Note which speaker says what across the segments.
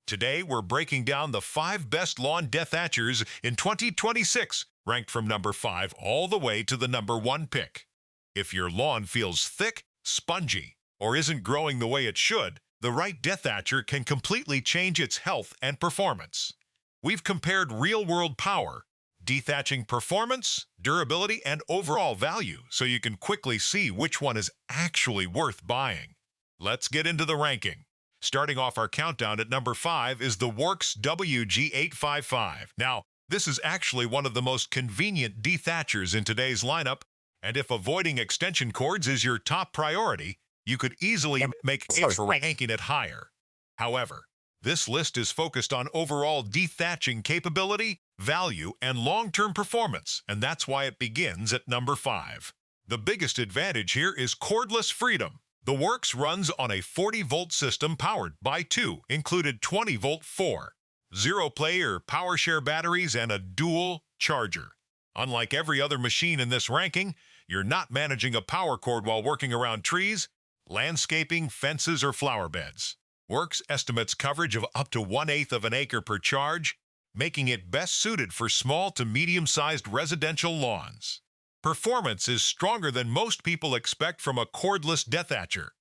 Speaker 1: Today, we're breaking down the 5 best lawn Dethatchers in 2026, ranked from number 5 all the way to the number 1 pick. If your lawn feels thick, spongy, or isn't growing the way it should, the right Dethatcher can completely change its health and performance. We've compared real-world power, dethatching performance, durability, and overall value so you can quickly see which one is actually worth buying. Let's get into the ranking. Starting off our countdown at number 5 is the Worx WG855. Now, this is actually one of the most convenient dethatchers in today's lineup, and if avoiding extension cords is your top priority, you could easily make its ranking it higher. However, this list is focused on overall dethatching capability, value, and long-term performance, and that's why it begins at number 5. The biggest advantage here is cordless freedom. The Worx runs on a 40-volt system powered by 2 included 20-volt 4, zero-play or power-share batteries, and a dual charger. Unlike every other machine in this ranking, you're not managing a power cord while working around trees, landscaping, fences, or flower beds. Worx estimates coverage of up to 1/8 of an acre per charge, making it best suited for small to medium-sized residential lawns. Performance is stronger than most people expect from a cordless Dethatcher.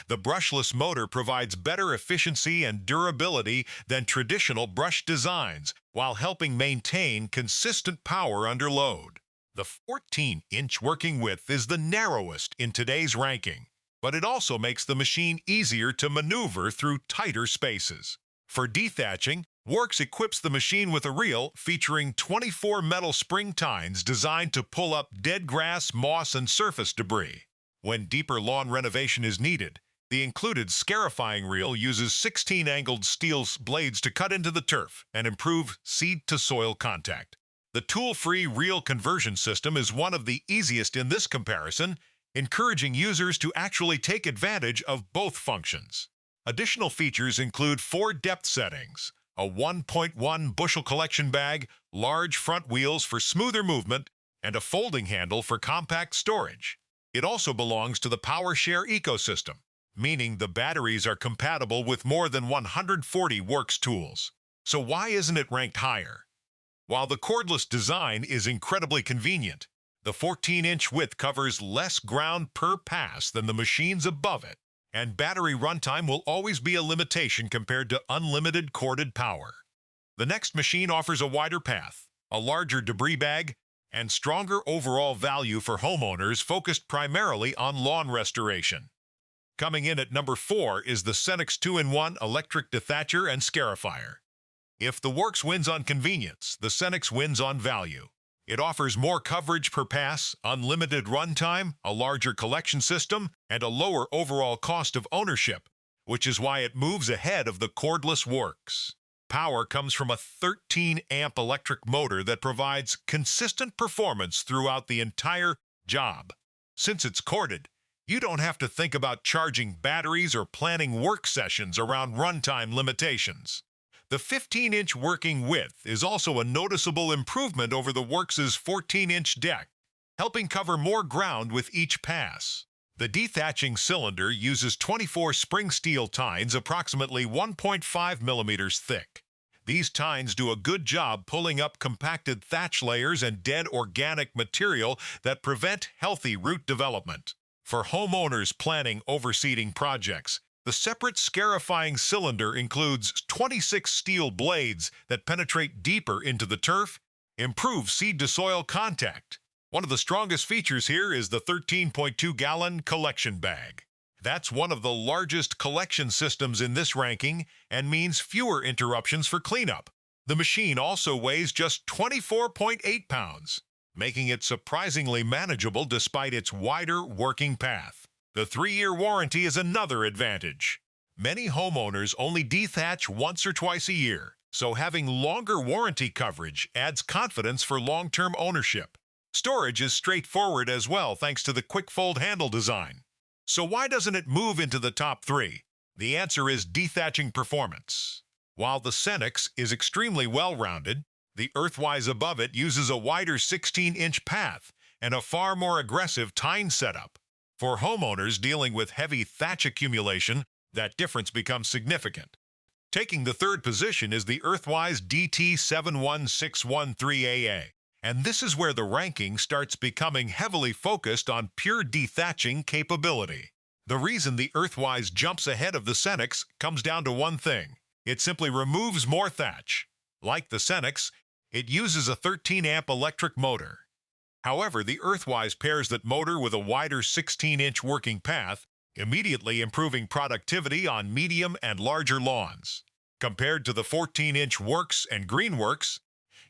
Speaker 1: The brushless motor provides better efficiency and durability than traditional brush designs, while helping maintain consistent power under load. The 14-inch working width is the narrowest in today's ranking, but it also makes the machine easier to maneuver through tighter spaces. For dethatching, Worx equips the machine with a reel featuring 24 metal spring tines designed to pull up dead grass, moss, and surface debris. When deeper lawn renovation is needed, the included scarifying reel uses 16 angled steel blades to cut into the turf and improve seed-to-soil contact. The tool-free reel conversion system is one of the easiest in this comparison, encouraging users to actually take advantage of both functions. Additional features include 4 depth settings, a 1.1 bushel collection bag, large front wheels for smoother movement, and a folding handle for compact storage. It also belongs to the PowerShare ecosystem, meaning the batteries are compatible with more than 140 Worx tools. So why isn't it ranked higher? While the cordless design is incredibly convenient, the 14-inch width covers less ground per pass than the machines above it, and battery runtime will always be a limitation compared to unlimited corded power. The next machine offers a wider path, a larger debris bag, and stronger overall value for homeowners focused primarily on lawn restoration. Coming in at number 4 is the Senix 2-in-1 electric Dethatcher and Scarifier. If the Worx wins on convenience, the Senix wins on value. It offers more coverage per pass, unlimited runtime, a larger collection system, and a lower overall cost of ownership, which is why it moves ahead of the cordless Worx. Power comes from a 13-amp electric motor that provides consistent performance throughout the entire job. Since it's corded, you don't have to think about charging batteries or planning work sessions around runtime limitations. The 15-inch working width is also a noticeable improvement over the Worx's 14-inch deck, helping cover more ground with each pass. The dethatching cylinder uses 24 spring steel tines approximately 1.5 millimeters thick. These tines do a good job pulling up compacted thatch layers and dead organic material that prevent healthy root development. For homeowners planning overseeding projects, the separate scarifying cylinder includes 26 steel blades that penetrate deeper into the turf, improve seed-to-soil contact. One of the strongest features here is the 13.2-gallon collection bag. That's one of the largest collection systems in this ranking and means fewer interruptions for cleanup. The machine also weighs just 24.8 pounds, making it surprisingly manageable despite its wider working path. The 3-year warranty is another advantage. Many homeowners only dethatch once or twice a year, so having longer warranty coverage adds confidence for long-term ownership. Storage is straightforward as well thanks to the quick fold handle design. So why doesn't it move into the top 3? The answer is dethatching performance. While the Senix is extremely well-rounded, the Earthwise above it uses a wider 16-inch path and a far more aggressive tine setup. For homeowners dealing with heavy thatch accumulation, that difference becomes significant. Taking the third position is the Earthwise DT71613AA. And this is where the ranking starts becoming heavily focused on pure dethatching capability. The reason the Earthwise jumps ahead of the Senix comes down to one thing. It simply removes more thatch. Like the Senix, it uses a 13-amp electric motor. However, the Earthwise pairs that motor with a wider 16-inch working path, immediately improving productivity on medium and larger lawns. Compared to the 14-inch Worx and Greenworks,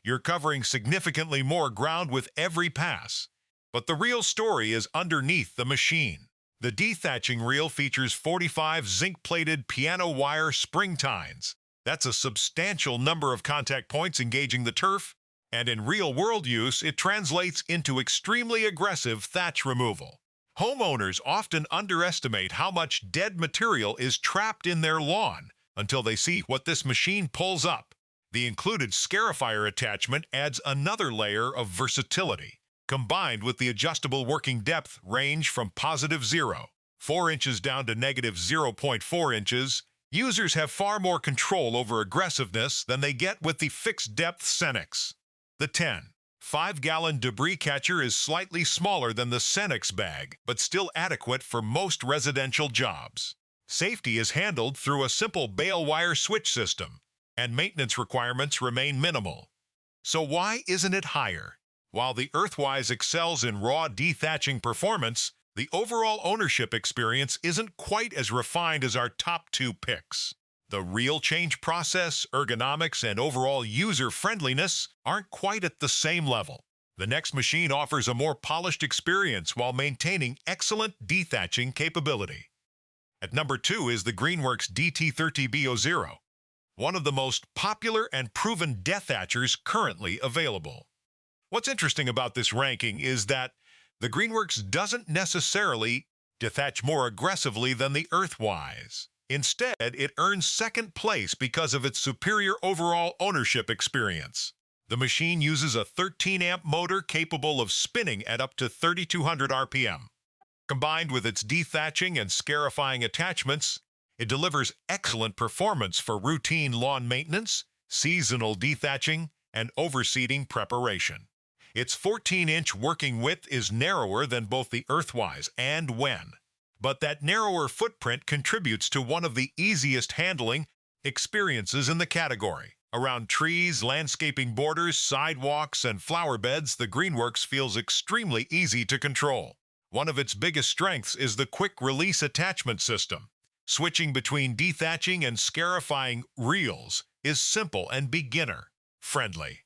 Speaker 1: you're covering significantly more ground with every pass. But the real story is underneath the machine. The dethatching reel features 45 zinc-plated piano wire spring tines. That's a substantial number of contact points engaging the turf, and in real-world use, it translates into extremely aggressive thatch removal. Homeowners often underestimate how much dead material is trapped in their lawn until they see what this machine pulls up. The included Scarifier attachment adds another layer of versatility. Combined with the adjustable working depth range from +0, 4 inches down to -0.4 inches, users have far more control over aggressiveness than they get with the fixed-depth Senix. The 5-gallon debris catcher is slightly smaller than the Senix bag, but still adequate for most residential jobs. Safety is handled through a simple bale wire switch system, and maintenance requirements remain minimal. So why isn't it higher? While the Earthwise excels in raw dethatching performance, the overall ownership experience isn't quite as refined as our top two picks. The reel change process, ergonomics, and overall user-friendliness aren't quite at the same level. The next machine offers a more polished experience while maintaining excellent dethatching capability. At number 2 is the Greenworks DT13B00, one of the most popular and proven Dethatchers currently available. What's interesting about this ranking is that the Greenworks doesn't necessarily dethatch more aggressively than the Earthwise. Instead, it earns second place because of its superior overall ownership experience. The machine uses a 13-amp motor capable of spinning at up to 3,200 RPM. Combined with its dethatching and scarifying attachments, it delivers excellent performance for routine lawn maintenance, seasonal dethatching, and overseeding preparation. Its 14-inch working width is narrower than both the Earthwise and Wen, but that narrower footprint contributes to one of the easiest handling experiences in the category. Around trees, landscaping borders, sidewalks, and flower beds, the Greenworks feels extremely easy to control. One of its biggest strengths is the quick-release attachment system. Switching between dethatching and scarifying reels is simple and beginner-friendly.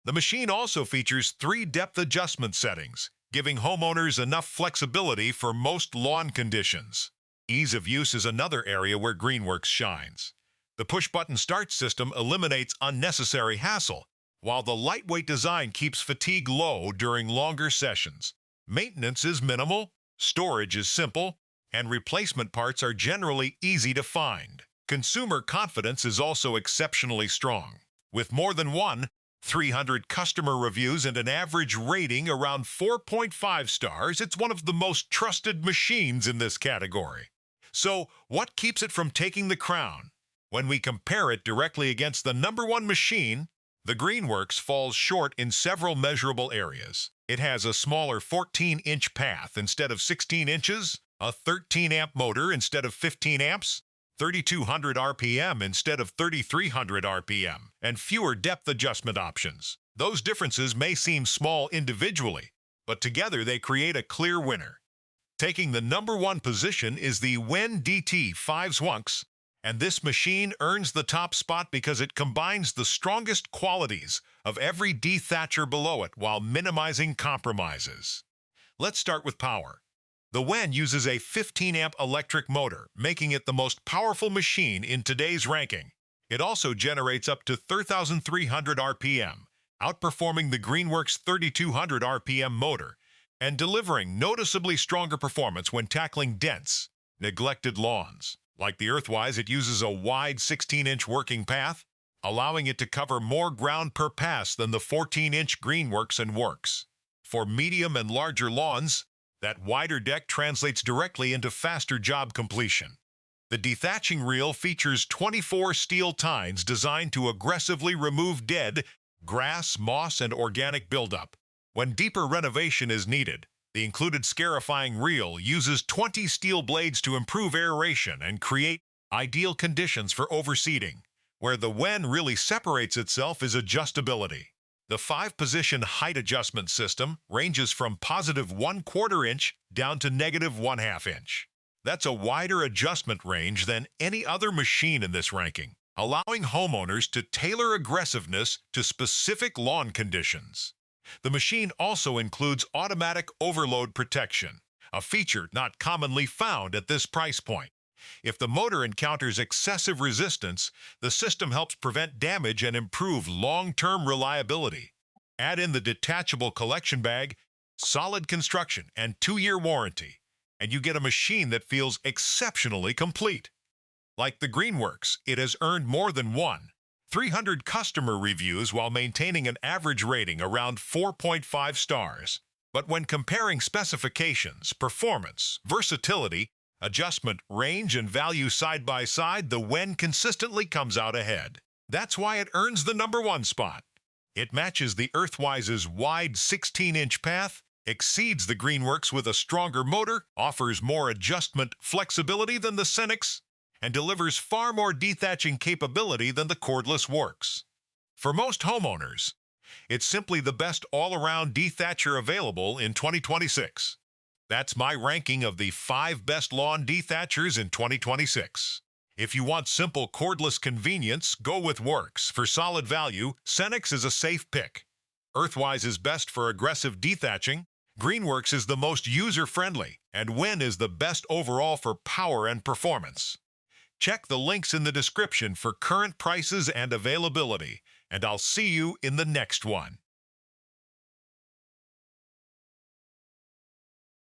Speaker 1: The machine also features 3 depth adjustment settings, giving homeowners enough flexibility for most lawn conditions. Ease of use is another area where Greenworks shines. The push-button start system eliminates unnecessary hassle, while the lightweight design keeps fatigue low during longer sessions. Maintenance is minimal, storage is simple, and replacement parts are generally easy to find. Consumer confidence is also exceptionally strong. With more than 300 customer reviews and an average rating around 4.5 stars, it's one of the most trusted machines in this category. So, what keeps it from taking the crown? When we compare it directly against the #1 machine, the Greenworks falls short in several measurable areas. It has a smaller 14-inch path instead of 16 inches, a 13-amp motor instead of 15 amps, 3,200 RPM instead of 3,300 RPM, and fewer depth adjustment options. Those differences may seem small individually, but together they create a clear winner. Taking the #1 position is the Wen DT516, and this machine earns the top spot because it combines the strongest qualities of every dethatcher below it while minimizing compromises. Let's start with power. The Wen uses a 15-amp electric motor, making it the most powerful machine in today's ranking. It also generates up to 3,300 RPM, outperforming the Greenworks 3,200 RPM motor, and delivering noticeably stronger performance when tackling dense, neglected lawns. Like the Earthwise, it uses a wide 16-inch working path, allowing it to cover more ground per pass than the 14-inch Greenworks and Worx. For medium and larger lawns, that wider deck translates directly into faster job completion. The dethatching reel features 24 steel tines designed to aggressively remove dead grass, moss, and organic buildup. When deeper renovation is needed, the included scarifying reel uses 20 steel blades to improve aeration and create ideal conditions for overseeding. Where the when really separates itself is adjustability. The 5-position height adjustment system ranges from positive 1/4 inch down to negative 1/2 inch. That's a wider adjustment range than any other machine in this ranking, allowing homeowners to tailor aggressiveness to specific lawn conditions. The machine also includes automatic overload protection, a feature not commonly found at this price point. If the motor encounters excessive resistance, the system helps prevent damage and improve long-term reliability. Add in the detachable collection bag, solid construction, and 2-year warranty, and you get a machine that feels exceptionally complete. Like the Greenworks, it has earned more than 300 customer reviews while maintaining an average rating around 4.5 stars. But when comparing specifications, performance, versatility, adjustment, range, and value side by side, the Wen consistently comes out ahead. That's why it earns the #1 spot. It matches the Earthwise's wide 16-inch path, exceeds the Greenworks with a stronger motor, offers more adjustment flexibility than the Senix, and delivers far more dethatching capability than the cordless Worx. For most homeowners, it's simply the best all-around dethatcher available in 2026. That's my ranking of the 5 best lawn dethatchers in 2026. If you want simple cordless convenience, go with Worx. For solid value, Senix is a safe pick. Earthwise is best for aggressive dethatching. Greenworks is the most user-friendly, and Wen is the best overall for power and performance. Check the links in the description for current prices and availability, and I'll see you in the next one.